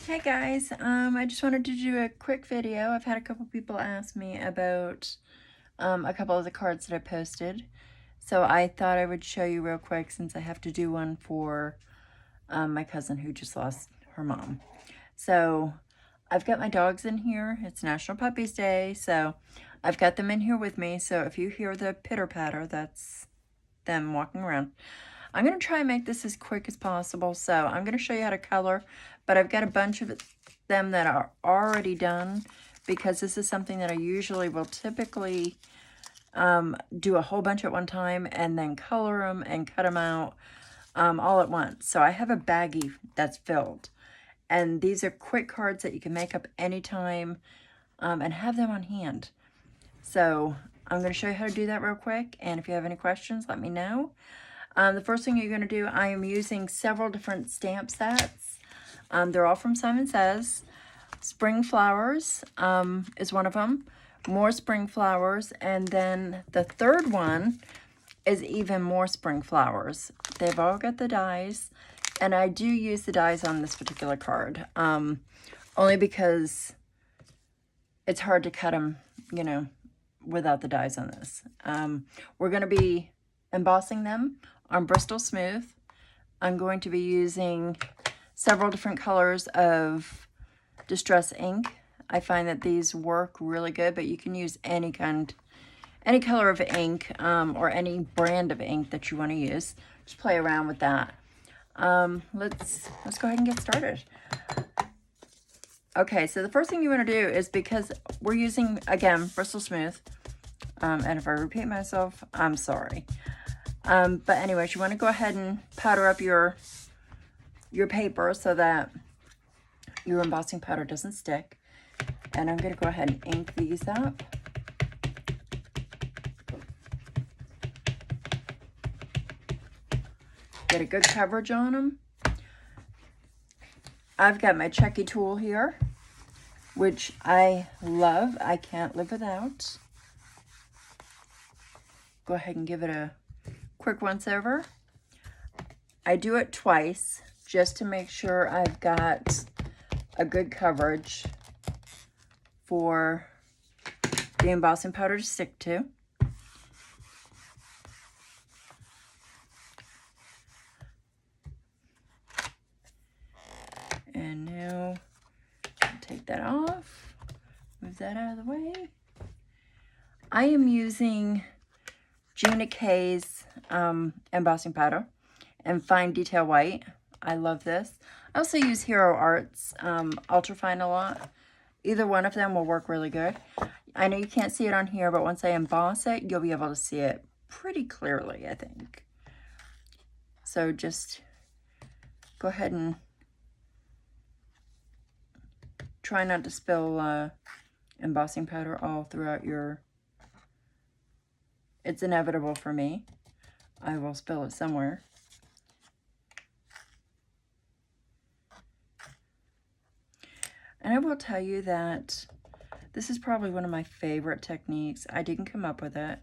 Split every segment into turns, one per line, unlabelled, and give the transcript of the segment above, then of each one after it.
Hey guys, I just wanted to do a quick video. I've had a couple people ask me about a couple of the cards that I posted. So I thought I would show you real quick since I have to do one for my cousin who just lost her mom. So I've got my dogs in here. It's National Puppies Day, so I've got them in here with me. So if you hear the pitter patter, that's them walking around. I'm going to try and make this as quick as possible. So I'm going to show you how to color, but I've got a bunch of them that are already done because this is something that I usually will typically do a whole bunch at one time and then color them and cut them out all at once. So I have a baggie that's filled. And these are quick cards that you can make up anytime and have them on hand. So I'm going to show you how to do that real quick. And if you have any questions, let me know. The first thing you're going to do, I am using several different stamp sets. They're all from Simon Says. Spring Flowers is one of them. More Spring Flowers. And then the third one is even more Spring Flowers. They've all got the dies. And I do use the dies on this particular card. Only because it's hard to cut them, you know, without the dies on this. We're going to be embossing them on Bristol Smooth. I'm going to be using several different colors of Distress ink. I find that these work really good, but you can use any color of ink or any brand of ink that you want to use. Just play around with that. Let's go ahead and get started. Okay, so the first thing you want to do is, because we're using, again, Bristol Smooth, and if I repeat myself, I'm sorry. But anyways, you want to go ahead and powder up your paper so that your embossing powder doesn't stick. And I'm going to go ahead and ink these up. Get a good coverage on them. I've got my Chucky tool here, which I love. I can't live without. Go ahead and give it a quick once over. I do it twice just to make sure I've got a good coverage for the embossing powder to stick to. And now take that off, move that out of the way. I am using Gina K's embossing powder and Fine Detail White. I love this. I also use Hero Arts Ultrafine a lot. Either one of them will work really good. I know you can't see it on here, but once I emboss it, you'll be able to see it pretty clearly, I think. So just go ahead and try not to spill embossing powder all throughout your... It's inevitable for me. I will spill it somewhere. And I will tell you that this is probably one of my favorite techniques. I didn't come up with it.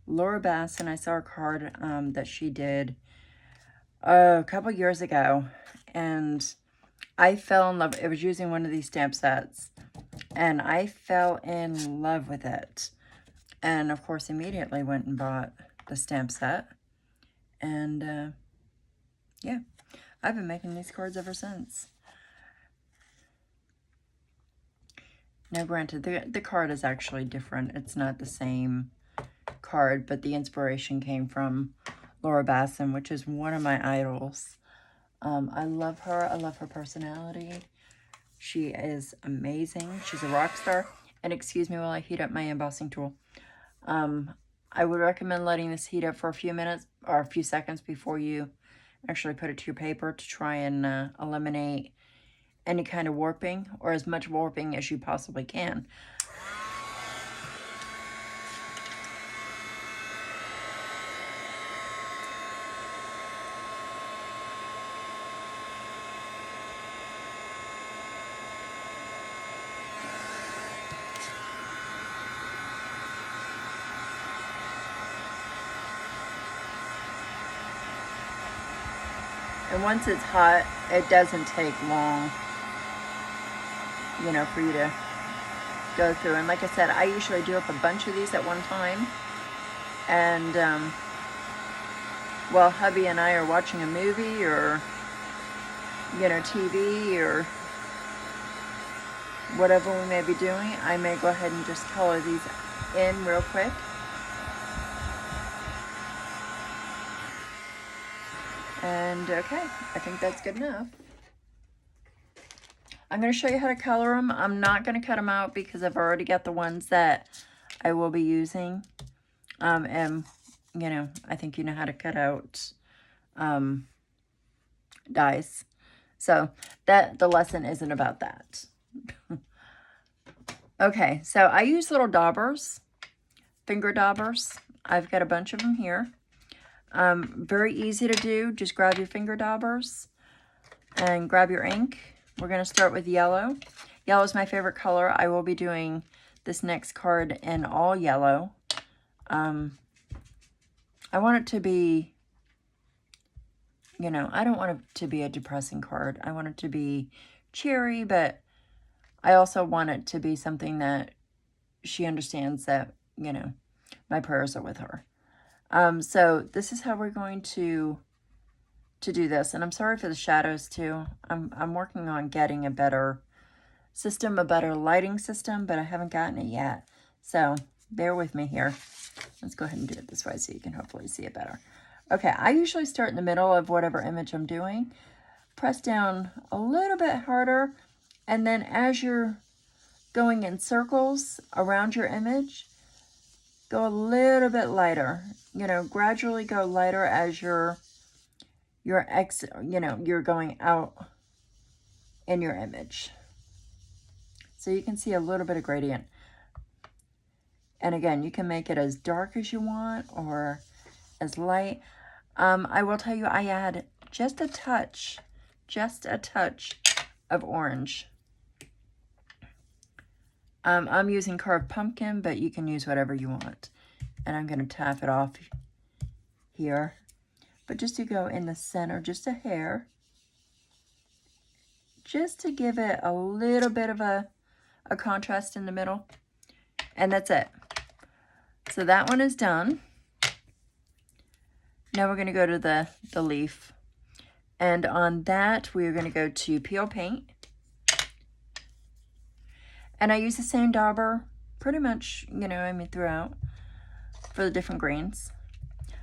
Laura Basson, I saw her card that she did a couple years ago, and I fell in love. It was using one of these stamp sets, and I fell in love with it. And of course, immediately went and bought the stamp set. And yeah, I've been making these cards ever since. Now, granted, the card is actually different. It's not the same card, but the inspiration came from Laura Basson, which is one of my idols. I love her. I love her personality. She is amazing. She's a rock star. And excuse me while I heat up my embossing tool. I would recommend letting this heat up for a few minutes or a few seconds before you actually put it to your paper to try and eliminate any kind of warping, or as much warping as you possibly can. And once it's hot, it doesn't take long. you know, for you to go through. And like I said, I usually do up a bunch of these at one time. And while hubby and I are watching a movie or, you know, TV or whatever we may be doing, I may go ahead and just color these in real quick. And okay, I think that's good enough. I'm going to show you how to color them. I'm not going to cut them out because I've already got the ones that I will be using. And, you know, I think you know how to cut out dies. So that the lesson isn't about that. Okay, so I use little daubers, finger daubers. I've got a bunch of them here. Very easy to do. Just grab your finger daubers and grab your ink. We're going to start with yellow. Yellow is my favorite color. I will be doing this next card in all yellow. I want it to be, you know, I don't want it to be a depressing card. I want it to be cheery, but I also want it to be something that she understands that, you know, my prayers are with her. So this is how we're going to do this. And I'm sorry for the shadows too. I'm working on getting a better system, a better lighting system, but I haven't gotten it yet. So bear with me here. Let's go ahead and do it this way so you can hopefully see it better. Okay, I usually start in the middle of whatever image I'm doing. Press down a little bit harder, and then as you're going in circles around your image, go a little bit lighter. You know, gradually go lighter as you're going out in your image. So you can see a little bit of gradient. And again, you can make it as dark as you want or as light. I will tell you, I add just a touch of orange. I'm using carved pumpkin, but you can use whatever you want. And I'm going to tap it off here. But just to go in the center, just a hair. Just to give it a little bit of a contrast in the middle. And that's it. So that one is done. Now we're going to go to the leaf. And on that, we're going to go to peel paint. And I use the same dauber pretty much, you know, I mean, throughout for the different greens.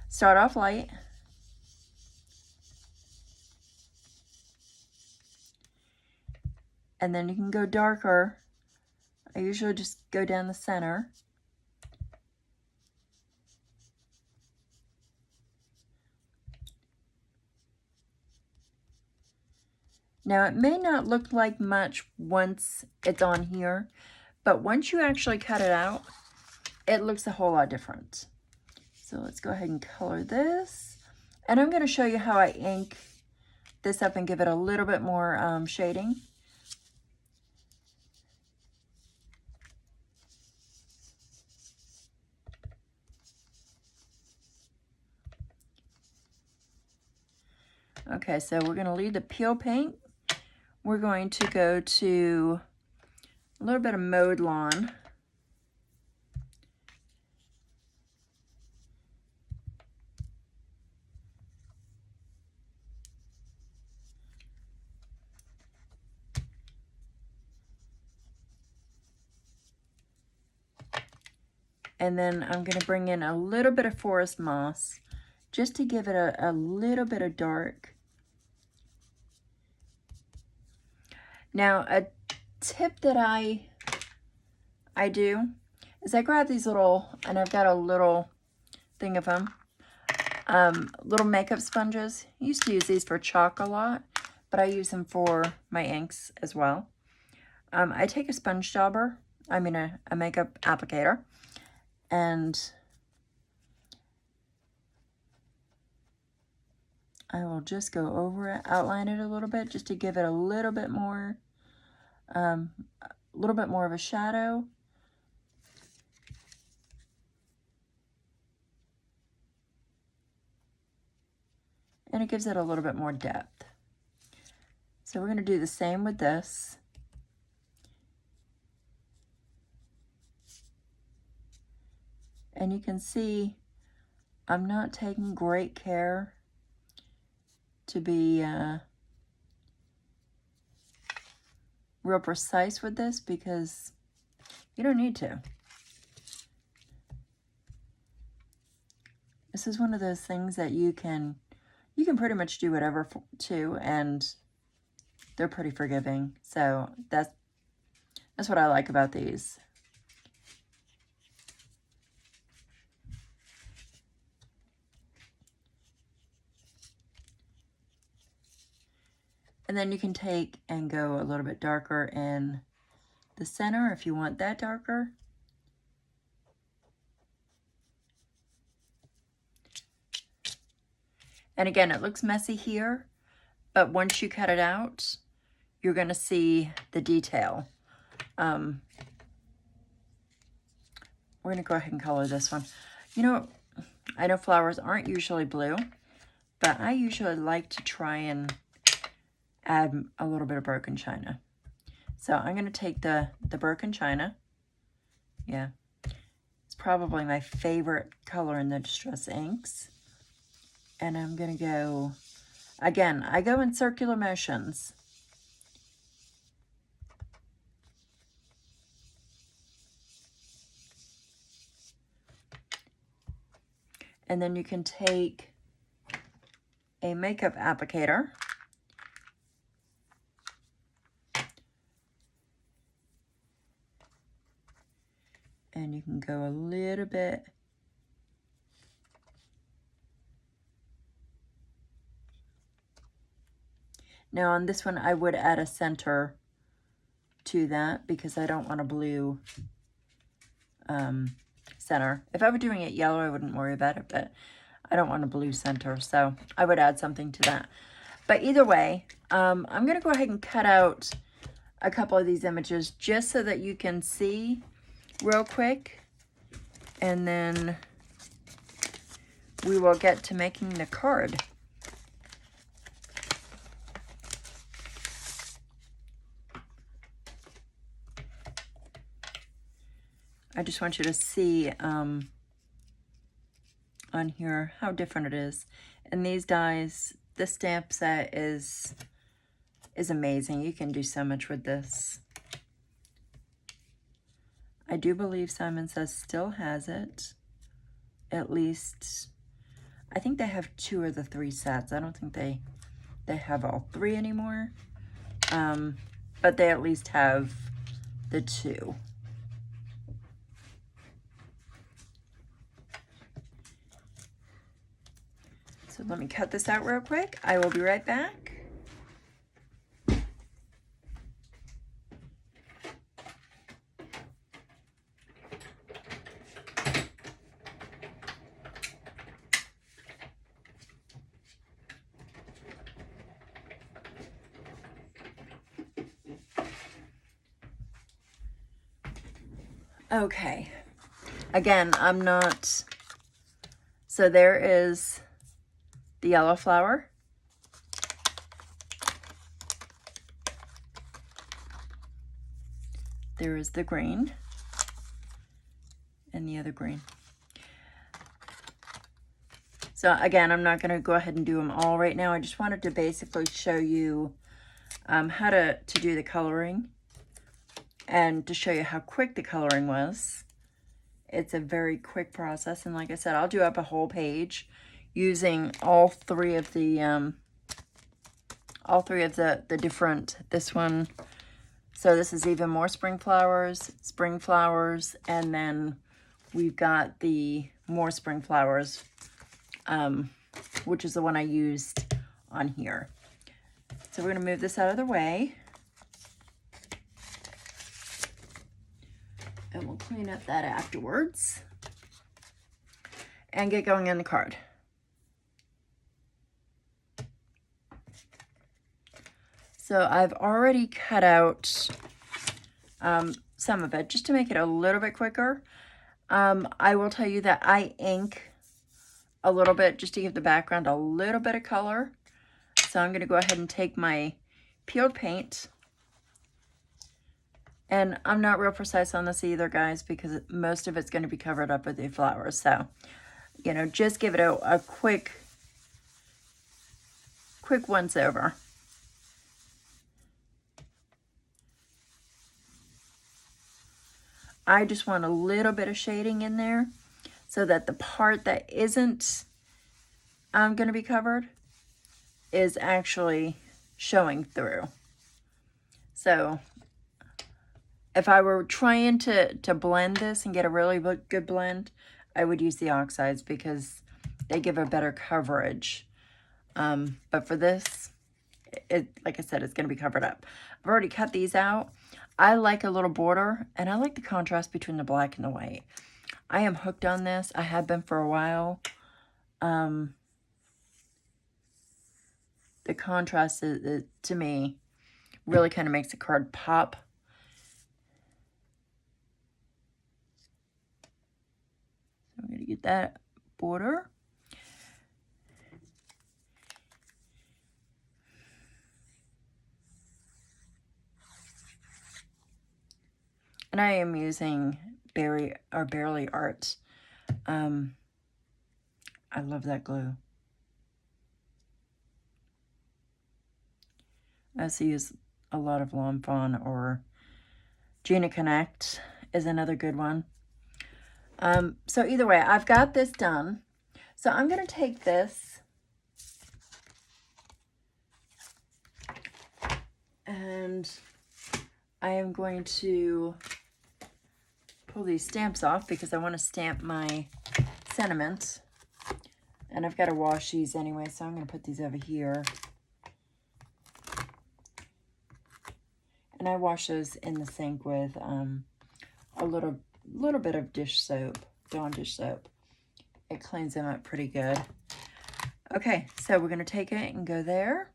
Start off light. And then you can go darker. I usually just go down the center. Now, it may not look like much once it's on here, but once you actually cut it out, it looks a whole lot different. So let's go ahead and color this. And I'm going to show you how I ink this up and give it a little bit more shading. Okay, so we're going to leave the peel paint. We're going to go to a little bit of mowed lawn. And then I'm going to bring in a little bit of forest moss just to give it a little bit of dark. Now, a tip that I do is I grab these little, and I've got a little thing of them, little makeup sponges. I used to use these for chalk a lot, but I use them for my inks as well. I take a sponge dauber, I mean a makeup applicator, and I will just go over it, outline it a little bit, just to give it a little bit more of a shadow. And it gives it a little bit more depth. So we're going to do the same with this. And you can see I'm not taking great care to be real precise with this, because you don't need to. This is one of those things that you can pretty much do whatever to, and they're pretty forgiving. So that's what I like about these. And then you can take and go a little bit darker in the center if you want that darker. And again, it looks messy here, but once you cut it out, you're going to see the detail. We're going to go ahead and color this one. You know, I know flowers aren't usually blue, but I usually like to try and add a little bit of broken china. So I'm going to take the broken china. Yeah, it's probably my favorite color in the Distress Inks. And I'm going to go, again, I go in circular motions. And then you can take a makeup applicator. And you can go a little bit now on this one. I would add a center to that because I don't want a blue center. If I were doing it yellow, I wouldn't worry about it, but I don't want a blue center, so I would add something to that. But either way, I'm going to go ahead and cut out a couple of these images just so that you can see real quick, and then we will get to making the card. I just want you to see on here how different it is. And these dies, the stamp set is amazing. You can do so much with this. I do believe Simon Says still has it. At least, I think they have 2 of the 3 sets. I don't think they have all 3 anymore. But they at least have the 2. So let me cut this out real quick. I will be right back. Okay, again, I'm not, so there is the yellow flower. There is the green and the other green. So again, I'm not going to go ahead and do them all right now. I just wanted to basically show you how to do the coloring, and to show you how quick the coloring was. It's a very quick process, and like I said, I'll do up a whole page using all three of the different, this one. So this is Even More spring flowers, and then we've got the More Spring Flowers, which is the one I used on here. So we're going to move this out of the way. And we'll clean up that afterwards and get going on the card. So I've already cut out some of it just to make it a little bit quicker. I will tell you that I ink a little bit just to give the background a little bit of color. So I'm going to go ahead and take my peeled paint And I'm not real precise on this either, guys, because most of it's going to be covered up with the flowers. So, you know, just give it a quick once over. I just want a little bit of shading in there so that the part that isn't going to be covered is actually showing through. So if I were trying to blend this and get a really good blend, I would use the oxides because they give a better coverage. But for this, like I said, it's going to be covered up. I've already cut these out. I like a little border, and I like the contrast between the black and the white. I am hooked on this. I have been for a while. The contrast, to me, really kind of makes the card pop. So I'm going to get that border. And I am using Bearly Art. I love that glue. I also use a lot of Lawn Fawn, or Gina Connect is another good one. So either way, I've got this done. So I'm going to take this and I am going to pull these stamps off because I want to stamp my sentiments. And I've got to wash these anyway, so I'm going to put these over here. And I wash those in the sink with a little bit of dish soap, Dawn dish soap. It cleans them up pretty good. Okay, so we're going to take it and go there.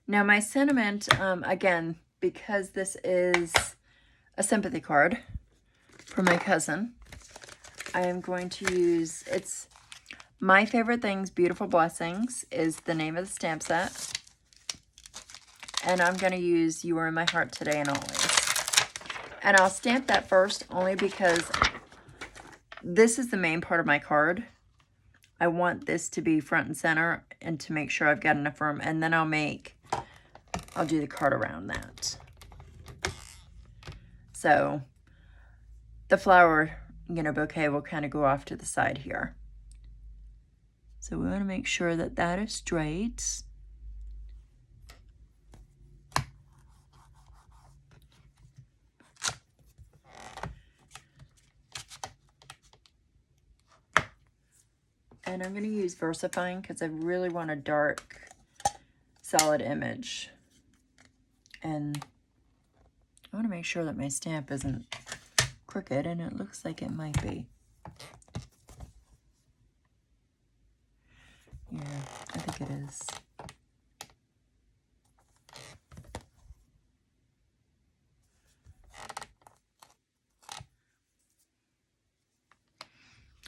Now my sentiment, again, because this is a sympathy card for my cousin, I am going to use, it's My Favorite Things, Beautiful Blessings is the name of the stamp set. And I'm going to use You Are in My Heart Today and Always. And I'll stamp that first only because this is the main part of my card. I want this to be front and center and to make sure I've got enough room. And then I'll do the card around that. So the flower, bouquet will kind of go off to the side here. So we want to make sure that that is straight. And I'm going to use VersaFine because I really want a dark, solid image. And I want to make sure that my stamp isn't crooked, and it looks like it might be. Yeah, I think it is.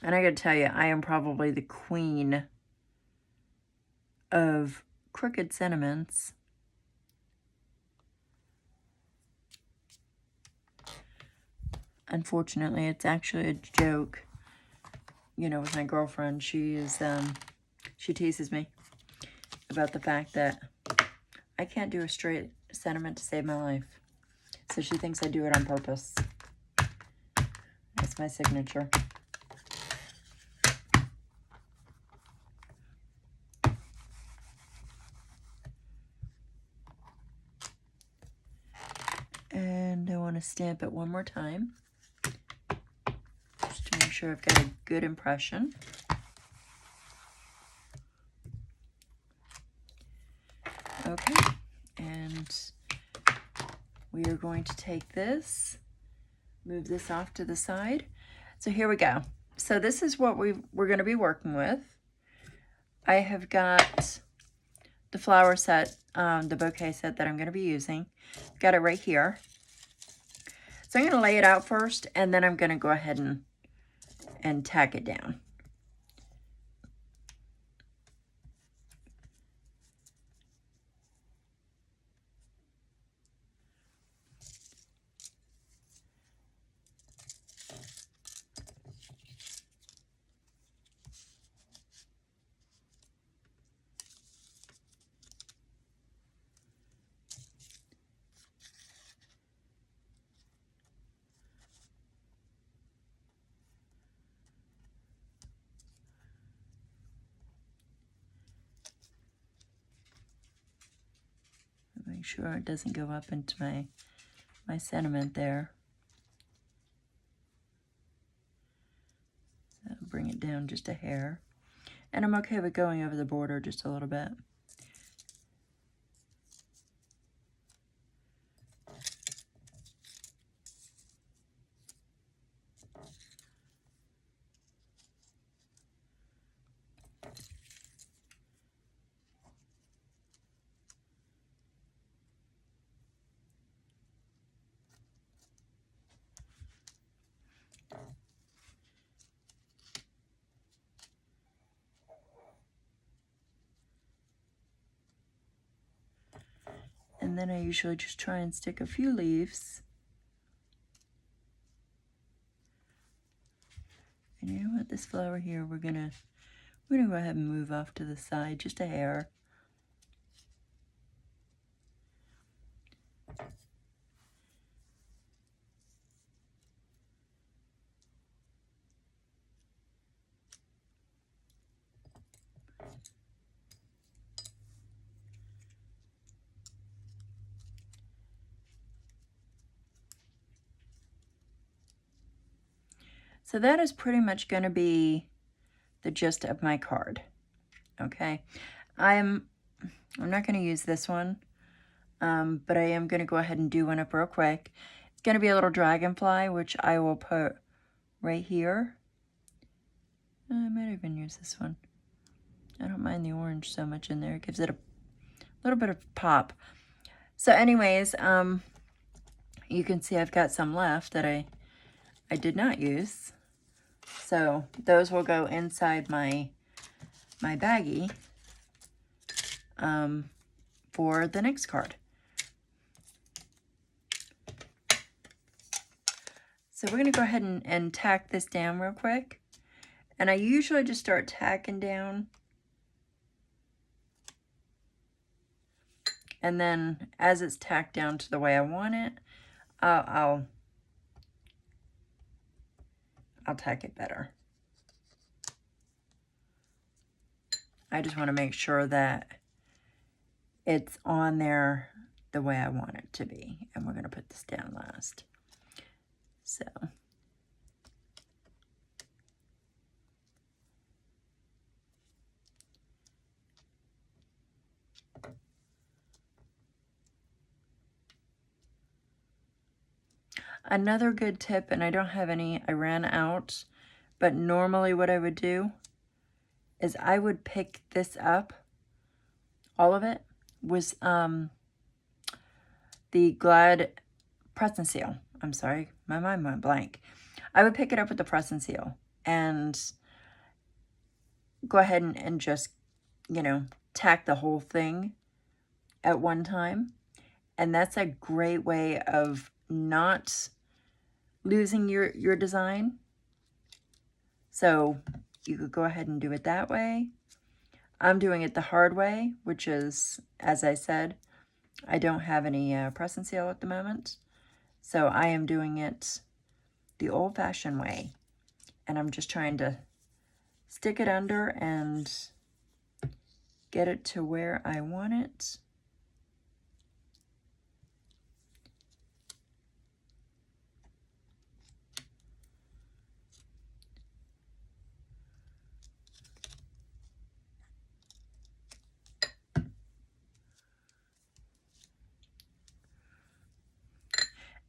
And I gotta tell you, I am probably the queen of crooked sentiments. Unfortunately, it's actually a joke, with my girlfriend. She teases me about the fact that I can't do a straight sentiment to save my life. So she thinks I do it on purpose. That's my signature. And I want to stamp it one more time, just to make sure I've got a good impression. Okay, and we are going to take this, move this off to the side. So here we go. So this is what we're going to be working with. I have got the flower set, the bouquet set that I'm going to be using. Got it right here. So I'm going to lay it out first, and then I'm going to go ahead and tack it down. make sure it doesn't go up into my sentiment there. So bring it down just a hair. And I'm okay with going over the border just a little bit. And then I usually just try and stick a few leaves. And you know what, this flower here, we're gonna go ahead and move off to the side, just a hair. So that is pretty much going to be the gist of my card. Okay, I'm not going to use this one, but I am going to go ahead and do one up real quick. It's going to be a little dragonfly, which I will put right here. I might even use this one. I don't mind the orange so much in there. It gives it a little bit of pop. So anyways, you can see I've got some left that I did not use. So those will go inside my baggie for the next card. So we're going to go ahead and tack this down real quick. And I usually just start tacking down. And then as it's tacked down to the way I want it, I'll tack it better. I just want to make sure that it's on there the way I want it to be. And we're going to put this down last. So. Another good tip, and I don't have any, I ran out, but normally what I would do is I would pick this up, all of it, was the Glad Press and Seal. I'm sorry, my mind went blank. I would pick it up with the Press and Seal and go ahead and just, you know, tack the whole thing at one time. And that's a great way of not losing your design. So you could go ahead and do it that way. I'm doing it the hard way, which is, as I said, I don't have any press and seal at the moment. So I am doing it the old-fashioned way. And I'm just trying to stick it under and get it to where I want it.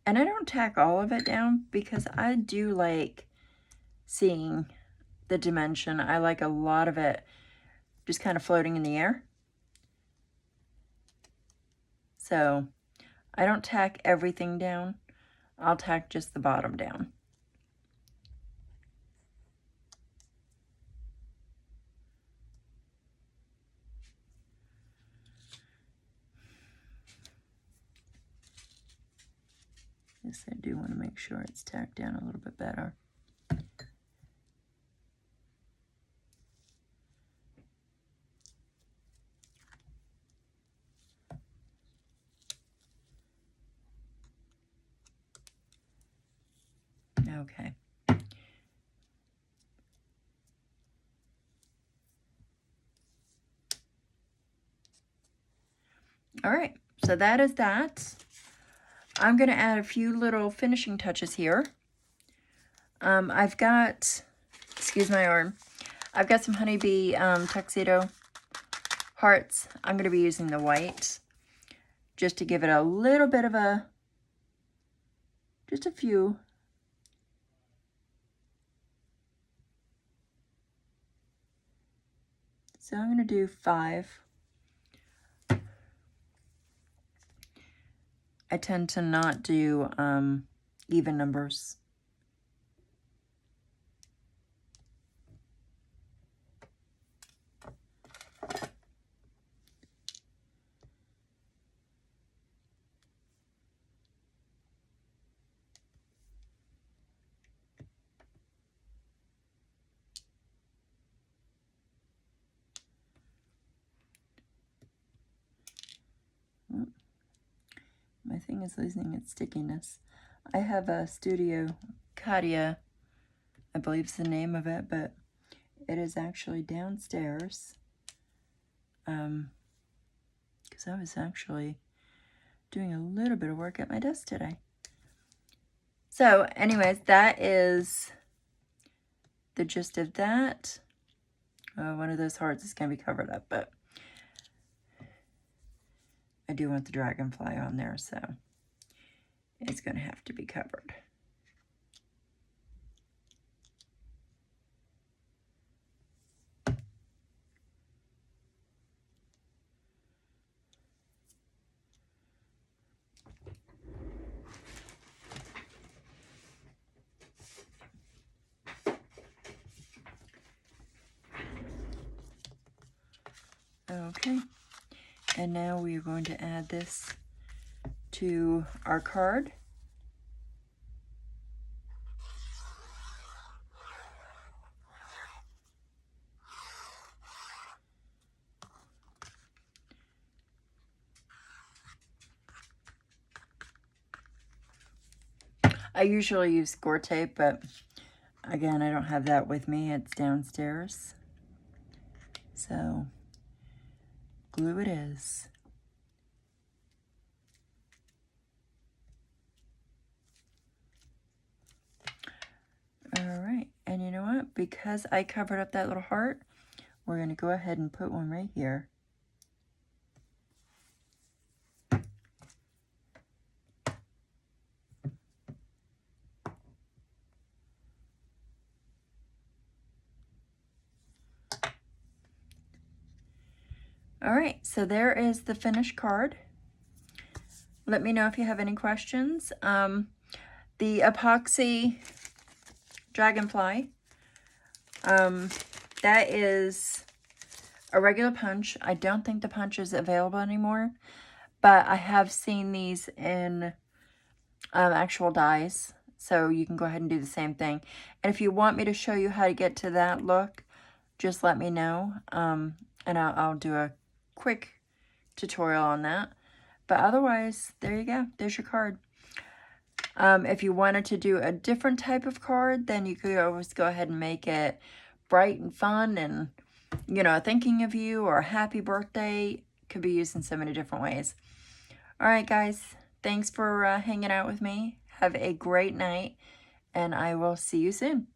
And I don't tack all of it down because I do like seeing the dimension. I like a lot of it just kind of floating in the air. So I don't tack everything down. I'll tack just the bottom down. Yes, I do want to make sure it's tacked down a little bit better. Okay. All right, So that is that. I'm going to add a few little finishing touches here. I've got, excuse my arm, I've got some honeybee tuxedo hearts. I'm going to be using the white just to give it a little bit of a, just a few. So I'm going to do 5. I tend to not do even numbers. My thing is losing its stickiness. I have a Studio Katia, I believe is the name of it, but it is actually downstairs. Because I was actually doing a little bit of work at my desk today. So anyways, that is the gist of that. One of those hearts is going to be covered up, but I do want the dragonfly on there, so it's going to have to be covered. Okay, and now we are going to add this to our card. I usually use score tape, but again, I don't have that with me. It's downstairs. So, glue it is. All right, and you know what? Because I covered up that little heart, we're going to go ahead and put one right here. All right, so there is the finished card. Let me know if you have any questions. The epoxy dragonfly, that is a regular punch. I don't think the punch is available anymore, but I have seen these in actual dies, so you can go ahead and do the same thing. And if you want me to show you how to get to that look, just let me know, and I'll do a quick tutorial on that. But otherwise, there you go. There's your card. If you wanted to do a different type of card, then you could always go ahead and make it bright and fun and, you know, thinking of you or a happy birthday. Could be used in so many different ways. All right, guys. Thanks for hanging out with me. Have a great night, and I will see you soon.